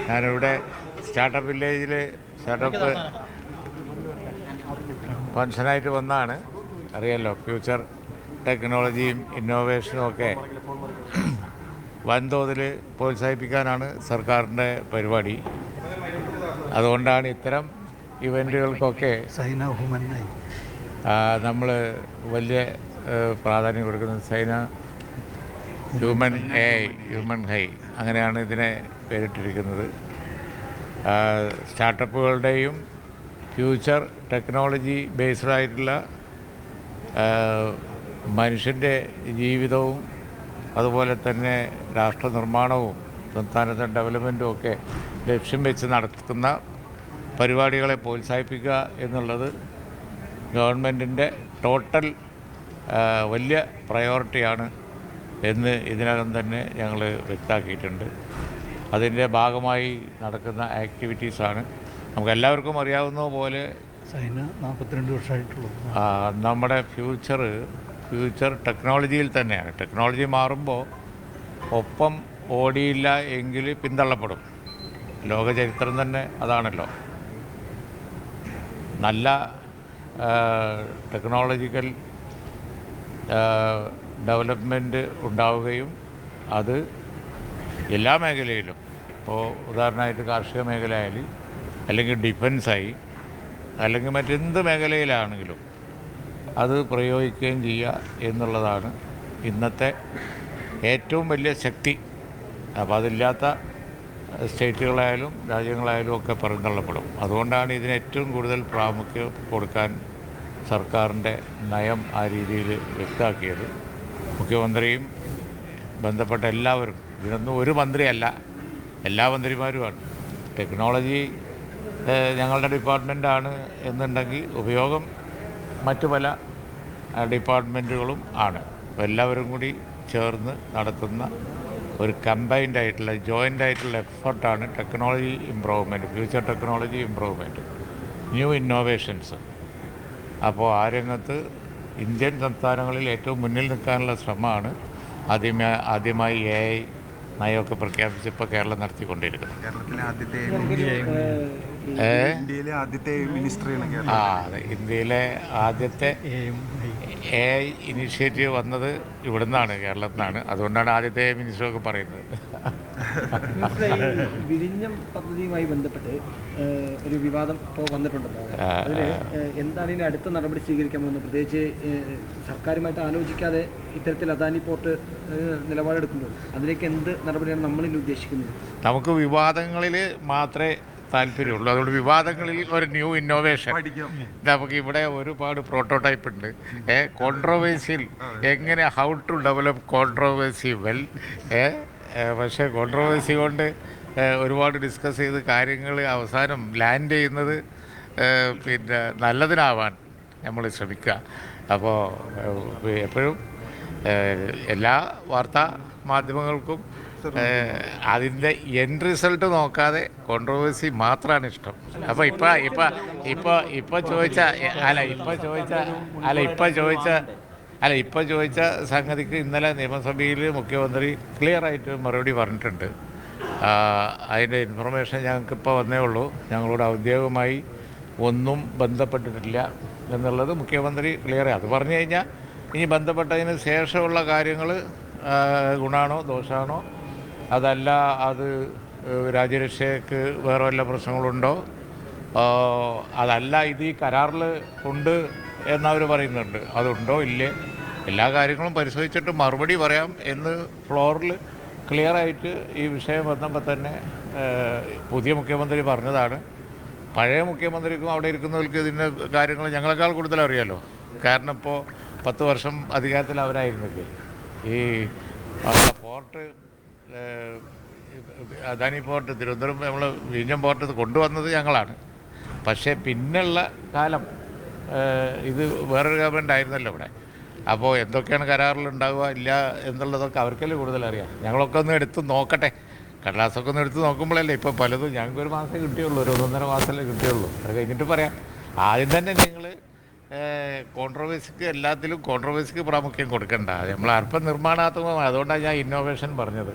ഞാനിവിടെ സ്റ്റാർട്ടപ്പ് വില്ലേജിൽ സ്റ്റാർട്ടപ്പ് ഫംഗ്ഷനായിട്ട് വന്നതാണ്. അറിയാമല്ലോ, ഫ്യൂച്ചർ ടെക്നോളജിയും ഇന്നോവേഷനും ഒക്കെ വൻതോതിൽ പ്രോത്സാഹിപ്പിക്കാനാണ് സർക്കാരിൻ്റെ പരിപാടി. അതുകൊണ്ടാണ് ഇത്തരം ഇവൻറ്റുകൾക്കൊക്കെ നമ്മൾ വലിയ പ്രാധാന്യം കൊടുക്കുന്നത്. ഹ്യൂമൻ ഹൈ അങ്ങനെയാണ് ഇതിനെ പേരിട്ടിരിക്കുന്നത്. സ്റ്റാർട്ടപ്പുകളുടെയും ഫ്യൂച്ചർ ടെക്നോളജി ബേസ്ഡ് ആയിട്ടുള്ള മനുഷ്യൻ്റെ ജീവിതവും അതുപോലെ തന്നെ രാഷ്ട്ര നിർമ്മാണവും സംസ്ഥാനത്തെ ഡെവലപ്മെൻറ്റും ഒക്കെ ലക്ഷ്യം വെച്ച് നടത്തുന്ന പരിപാടികളെ പ്രോത്സാഹിപ്പിക്കുക എന്നുള്ളത് ഗവൺമെൻറ്റിൻ്റെ ടോട്ടൽ വലിയ പ്രയോറിറ്റിയാണ് എന്ന് ഇതിനകം തന്നെ ഞങ്ങൾ വ്യക്തമാക്കിയിട്ടുണ്ട്. അതിൻ്റെ ഭാഗമായി നടക്കുന്ന ആക്ടിവിറ്റീസാണ്. നമുക്കെല്ലാവർക്കും അറിയാവുന്ന പോലെ 42 വർഷമായിട്ടുള്ളൂ. നമ്മുടെ ഫ്യൂച്ചർ ടെക്നോളജിയിൽ തന്നെയാണ്. ടെക്നോളജി മാറുമ്പോൾ ഒപ്പം ഓടിയില്ല എങ്കിൽ പിന്തള്ളപ്പെടും. ലോക ചരിത്രം തന്നെ അതാണല്ലോ. നല്ല ടെക്നോളജിക്കൽ ഡെവലപ്മെൻറ്റ് ഉണ്ടാവുകയും അത് എല്ലാ മേഖലയിലും, ഇപ്പോൾ ഉദാഹരണമായിട്ട് കാർഷിക മേഖലയായാലും അല്ലെങ്കിൽ ഡിഫൻസായി അല്ലെങ്കിൽ മറ്റെന്ത് മേഖലയിലാണെങ്കിലും അത് പ്രയോഗിക്കുകയും ചെയ്യുക എന്നുള്ളതാണ് ഇന്നത്തെ ഏറ്റവും വലിയ ശക്തി. അപ്പോൾ അതില്ലാത്ത സ്റ്റേറ്റുകളായാലും രാജ്യങ്ങളായാലും ഒക്കെ പുറന്തള്ളപ്പെടും. അതുകൊണ്ടാണ് ഇതിന് ഏറ്റവും കൂടുതൽ പ്രാമുഖ്യം കൊടുക്കാൻ സർക്കാരിൻ്റെ നയം ആ രീതിയിൽ വ്യക്തമാക്കിയത്. മുഖ്യമന്ത്രിയും ബന്ധപ്പെട്ട എല്ലാവരും, ഇതിനൊന്നും ഒരു മന്ത്രിയല്ല, എല്ലാ മന്ത്രിമാരുമാണ്. ടെക്നോളജി ഞങ്ങളുടെ ഡിപ്പാർട്ട്മെൻറ്റാണ് എന്നുണ്ടെങ്കിൽ ഉപയോഗം മറ്റു പല ഡിപ്പാർട്ട്മെൻറ്റുകളും ആണ്. അപ്പോൾ എല്ലാവരും കൂടി ചേർന്ന് നടത്തുന്ന ഒരു കമ്പൈൻഡ് ആയിട്ടുള്ള ജോയിൻ്റ് ആയിട്ടുള്ള എഫർട്ടാണ് technology improvement, future technology improvement, new innovations. അപ്പോൾ ആ രംഗത്ത് ഇന്ത്യൻ സംസ്ഥാനങ്ങളിൽ ഏറ്റവും മുന്നിൽ നിൽക്കാനുള്ള ശ്രമമാണ് ആദ്യമായി AI നയമൊക്കെ പ്രഖ്യാപിച്ച് ഇപ്പോൾ കേരളം നടത്തിക്കൊണ്ടിരിക്കുന്നത്. ഇന്ത്യയിലെ ആദ്യത്തെ AI ഇനീഷ്യേറ്റീവ് വന്നത് ഇവിടെ നിന്നാണ്, കേരളത്തിൽ നിന്നാണ്. അതുകൊണ്ടാണ് ആദ്യത്തെ മിനിസ്റ്ററൊക്കെ പറയുന്നത്. വിഴിഞ്ഞം പദ്ധതിയുമായി ബന്ധപ്പെട്ട് ഒരു വിവാദം ഇപ്പോൾ വന്നിട്ടുണ്ടല്ലോ. അതിൽ എന്താണ് ഇനി അടുത്ത നടപടി സ്വീകരിക്കാൻ പോകുന്നത്? പ്രത്യേകിച്ച് സർക്കാരുമായിട്ട് ആലോചിക്കാതെ ഇത്തരത്തിൽ അദാനി പോർട്ട് നിലപാടെടുക്കുമ്പോൾ അതിലേക്ക് എന്ത് നടപടിയാണ് നമ്മളിൽ ഉദ്ദേശിക്കുന്നത്? നമുക്ക് വിവാദങ്ങളിൽ മാത്രമേ താല്പര്യമുള്ളൂ. അതുകൊണ്ട് വിവാദങ്ങളിൽ ഒരു ന്യൂ ഇന്നോവേഷൻ നമുക്ക് ഇവിടെ ഒരുപാട് പ്രോട്ടോടൈപ്പ് ഉണ്ട്. കോൺട്രോവേഴ്സിയിൽ എങ്ങനെ ഹൗ ടു ഡെവലപ്പ് കോൺട്രോവേഴ്സി വെൽ. പക്ഷേ കോൺട്രോവേഴ്സി കൊണ്ട് ഒരുപാട് ഡിസ്കസ് ചെയ്ത് കാര്യങ്ങൾ അവസാനം ലാൻഡ് ചെയ്യുന്നത് പിന്നെ നല്ലതിനാവാൻ നമ്മൾ ശ്രമിക്കുക. അപ്പോൾ എപ്പോഴും എല്ലാ വാർത്താ മാധ്യമങ്ങൾക്കും അതിൻ്റെ എൻഡ് റിസൾട്ട് നോക്കാതെ കോൺട്രവേഴ്സി മാത്രമാണ് ഇഷ്ടം. അപ്പോൾ ഇപ്പോൾ ചോദിച്ച സംഗതിക്ക് ഇന്നലെ നിയമസഭയിൽ മുഖ്യമന്ത്രി ക്ലിയറായിട്ട് മറുപടി പറഞ്ഞിട്ടുണ്ട്. അതിൻ്റെ ഇൻഫർമേഷൻ ഞങ്ങൾക്കിപ്പോൾ വന്നേ ഉള്ളൂ. ഞങ്ങളോട് ഔദ്യോഗികമായി ഒന്നും ബന്ധപ്പെട്ടിട്ടില്ല എന്നുള്ളത് മുഖ്യമന്ത്രി ക്ലിയറായി. അത് പറഞ്ഞു കഴിഞ്ഞാൽ ഇനി ബന്ധപ്പെട്ടതിന് ശേഷമുള്ള കാര്യങ്ങൾ ഗുണമാണോ ദോഷമാണോ, അതല്ല അത് രാജ്യരക്ഷയ്ക്ക് വേറെ വല്ല പ്രശ്നങ്ങളുണ്ടോ, അതല്ല ഇത് ഈ കരാറിൽ ഉണ്ട് എന്നവർ പറയുന്നുണ്ട്, അതുണ്ടോ ഇല്ലേ, എല്ലാ കാര്യങ്ങളും പരിശോധിച്ചിട്ട് മറുപടി പറയാം എന്ന് ഫ്ലോറിൽ ക്ലിയറായിട്ട് ഈ വിഷയം വന്നപ്പോൾ തന്നെ പുതിയ മുഖ്യമന്ത്രി പറഞ്ഞതാണ്. പഴയ മുഖ്യമന്ത്രിക്കും അവിടെ ഇരിക്കുന്നവർക്ക് ഇതിൻ്റെ കാര്യങ്ങൾ ഞങ്ങളെക്കാൾ കൂടുതൽ അറിയാമല്ലോ. കാരണം ഇപ്പോൾ 10 വർഷം അധികാരത്തിൽ അവരായിരുന്നില്ലേ. ഈ പോർട്ട് അദാനി പോർട്ട് തിരുവനന്തപുരം നമ്മൾ വിഴിഞ്ഞം പോർട്ട് കൊണ്ടുവന്നത് ഞങ്ങളാണ്. പക്ഷേ പിന്നുള്ള കാലം ഇത് വേറൊരു ഗവൺമെൻറ് ആയിരുന്നല്ലോ ഇവിടെ. അപ്പോൾ എന്തൊക്കെയാണ് കരാറിലുണ്ടാവുക ഇല്ല എന്നുള്ളതൊക്കെ അവർക്കല്ലേ കൂടുതൽ അറിയാം. ഞങ്ങളൊക്കെ ഒന്ന് എടുത്ത് നോക്കട്ടെ, കടലാസൊക്കെ ഒന്ന് എടുത്ത് നോക്കുമ്പോഴല്ലേ ഇപ്പോൾ പലതും ഞങ്ങൾക്കൊരു മാസമേ കിട്ടിയുള്ളൂ, ഒരു 1.5 മാസമല്ലേ കിട്ടിയുള്ളൂ. അത് കഴിഞ്ഞിട്ട് പറയാം. ആദ്യം തന്നെ നിങ്ങൾ എല്ലാത്തിലും കോൺട്രവേഴ്സിക്ക് പ്രാമുഖ്യം കൊടുക്കണ്ട. നമ്മൾ അല്പം നിർമ്മാണാത്മകമാണ്. അതുകൊണ്ടാണ് ഞാൻ ഇന്നോവേഷൻ പറഞ്ഞത്.